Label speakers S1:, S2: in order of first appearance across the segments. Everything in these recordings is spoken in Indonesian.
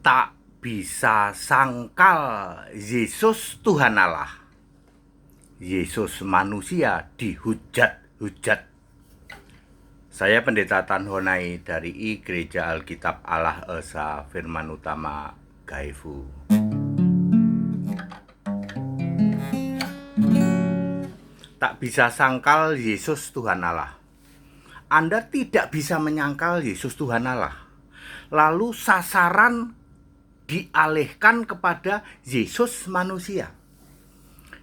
S1: Tak bisa sangkal Yesus Tuhan Allah. Yesus manusia dihujat-hujat. Saya Pendeta Tan Honai dari Gereja Alkitab Allah Esa Firman Utama Gaifu. Tak bisa sangkal Yesus Tuhan Allah. Anda tidak bisa menyangkal Yesus Tuhan Allah. Lalu sasaran dialihkan kepada Yesus manusia.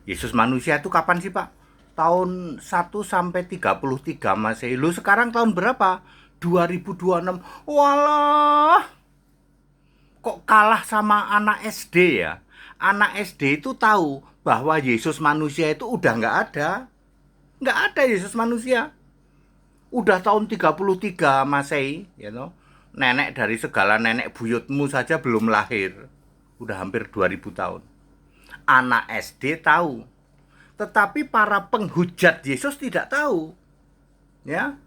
S1: Yesus manusia itu kapan sih Pak? Tahun 1 sampai 33 Masehi. Lu sekarang tahun berapa? 2026. Walah. Kok kalah sama anak SD ya? Anak SD itu tahu bahwa Yesus manusia itu udah nggak ada. Nggak ada Yesus manusia. Udah tahun 33 Masehi, you know. Nenek dari segala nenek buyutmu saja belum lahir. Udah hampir 2000 tahun. Anak SD tahu. Tetapi para penghujat Yesus tidak tahu. Ya.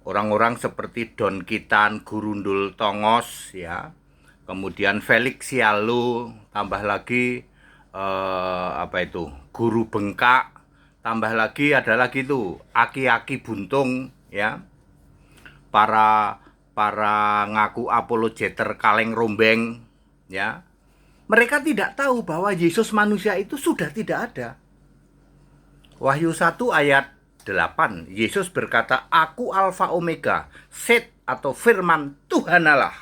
S1: Orang-orang seperti Don Kitan, Gurundul Tongos, ya. Kemudian Felix Sialu, tambah lagi Guru Bengkak, tambah lagi ada lagi tuh Aki-Aki Buntung, ya. Para ngaku apologeter kaleng rombeng, ya. Mereka tidak tahu bahwa Yesus manusia itu sudah tidak ada. Wahyu 1 ayat 8, Yesus berkata, "Aku Alfa Omega, Set atau firman Tuhan Allah.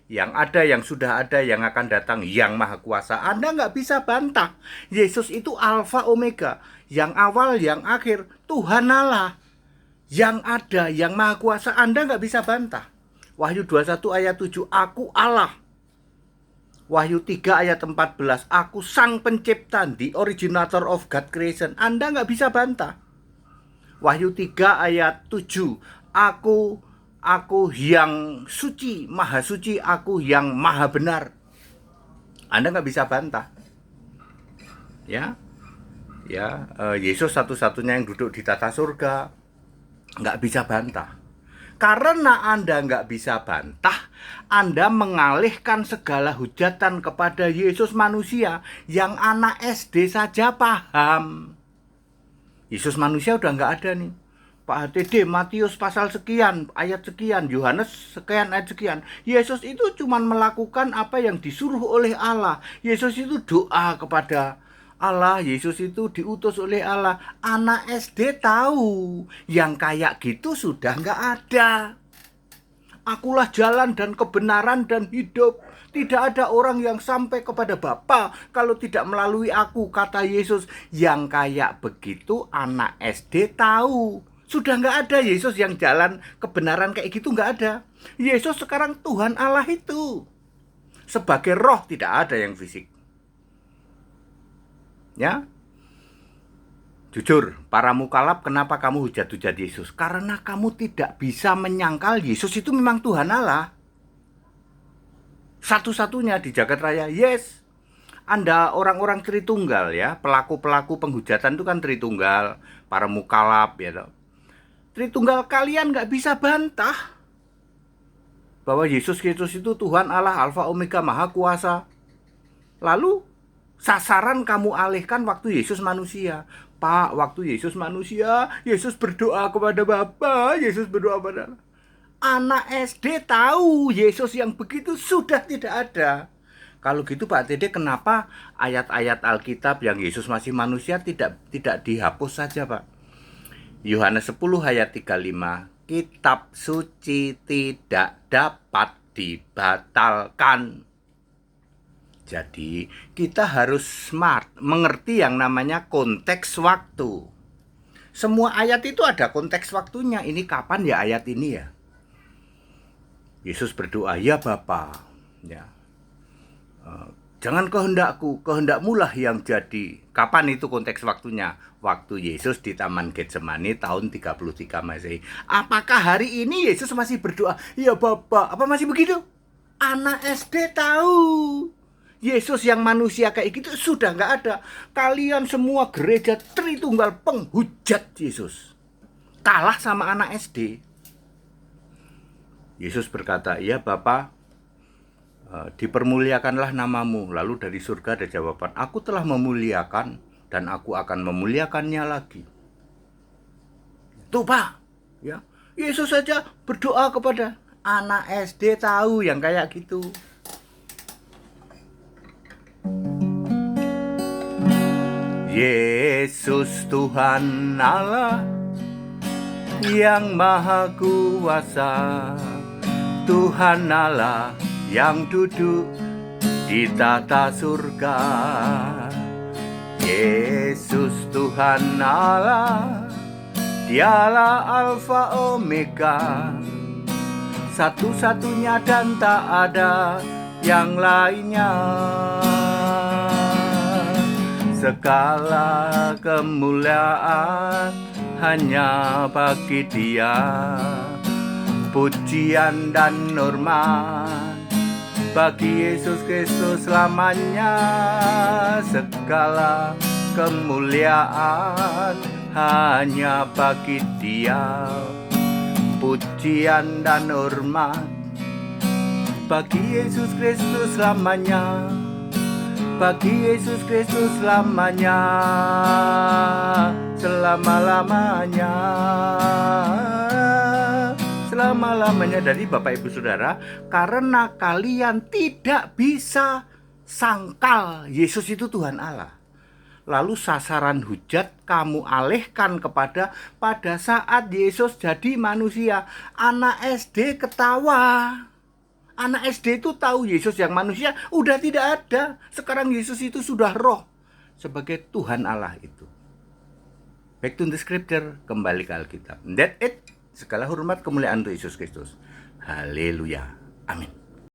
S1: Yang ada, yang sudah ada, yang akan datang, yang maha kuasa." Anda nggak bisa bantah. Yesus itu Alfa Omega, yang awal, yang akhir, Tuhan Allah. Yang ada, yang maha kuasa, Anda nggak bisa bantah. Wahyu 21 ayat 7, "Aku Allah." Wahyu 3 ayat 14, "Aku sang pencipta, the originator of God creation." Anda nggak bisa bantah. Wahyu 3 ayat 7, Aku yang suci, maha suci, aku yang maha benar." Anda nggak bisa bantah. Ya, Yesus satu-satunya yang duduk di tata surga. Nggak bisa bantah. Karena Anda nggak bisa bantah, Anda mengalihkan segala hujatan kepada Yesus manusia yang anak SD saja paham. Yesus manusia udah nggak ada nih. Pak HTD, Matius pasal sekian, ayat sekian, Yohanes sekian, ayat sekian. Yesus itu cuma melakukan apa yang disuruh oleh Allah. Yesus itu doa kepada Allah, Yesus itu diutus oleh Allah. Anak SD tahu, yang kayak gitu sudah nggak ada. Akulah jalan dan kebenaran dan hidup. Tidak ada orang yang sampai kepada Bapa kalau tidak melalui aku, kata Yesus. Yang kayak begitu anak SD tahu. Sudah nggak ada Yesus yang jalan kebenaran kayak gitu, nggak ada. Yesus sekarang Tuhan Allah itu. Sebagai roh, tidak ada yang fisik. Ya, jujur, para mukalaf, kenapa kamu hujat-hujat Yesus? Karena kamu tidak bisa menyangkal Yesus itu memang Tuhan Allah. Satu-satunya di jagat raya. Yes, Anda orang-orang Tritunggal ya, pelaku-pelaku penghujatan itu kan Tritunggal, para mukalaf ya. Tritunggal kalian nggak bisa bantah bahwa Yesus Kristus itu Tuhan Allah, Alfa Omega, Maha Kuasa. Lalu sasaran kamu alihkan waktu Yesus manusia. Pak, waktu Yesus manusia, Yesus berdoa kepada Bapa, Yesus berdoa kepada Allah. Anak SD tahu Yesus yang begitu sudah tidak ada. Kalau gitu Pak TD, kenapa ayat-ayat Alkitab yang Yesus masih manusia tidak dihapus saja Pak? Yohanes 10 ayat 35, kitab suci tidak dapat dibatalkan. Jadi kita harus smart, mengerti yang namanya konteks waktu. Semua ayat itu ada konteks waktunya. Ini kapan ya ayat ini ya? Yesus berdoa, ya Bapa, ya. Jangan kehendakku, kehendakmulah yang jadi. Kapan itu konteks waktunya? Waktu Yesus di Taman Getsemani tahun 33 Masehi. Apakah hari ini Yesus masih berdoa, ya Bapa? Apa masih begitu? Anak SD tahu. Yesus yang manusia kayak gitu sudah nggak ada. Kalian semua gereja Tritunggal penghujat Yesus. Kalah sama anak SD. Yesus berkata, ya Bapa, dipermuliakanlah namamu. Lalu dari surga ada jawaban, aku telah memuliakan dan aku akan memuliakannya lagi. Tuh Pak, ya, Yesus saja berdoa kepada anak SD tahu yang kayak gitu. Yesus Tuhan Allah yang maha kuasa, Tuhan Allah yang duduk di tata surga. Yesus Tuhan Allah, Dialah Alfa Omega, satu-satunya dan tak ada yang lainnya. Segala kemuliaan hanya bagi Dia, pujian dan hormat bagi Yesus Kristus selamanya. Segala kemuliaan hanya bagi Dia, pujian dan hormat bagi Yesus Kristus selamanya. Bagi Yesus Kristus selamanya, selama-lamanya, selama-lamanya. Dari Bapak Ibu Saudara, karena kalian tidak bisa sangkal Yesus itu Tuhan Allah, lalu sasaran hujat kamu alihkan kepada pada saat Yesus jadi manusia. Anak SD ketawa. Anak SD itu tahu Yesus yang manusia udah tidak ada. Sekarang Yesus itu sudah roh sebagai Tuhan Allah itu. Back to the scripture, kembali ke Alkitab. That it. Segala hormat kemuliaan untuk Yesus Kristus. Haleluya. Amin.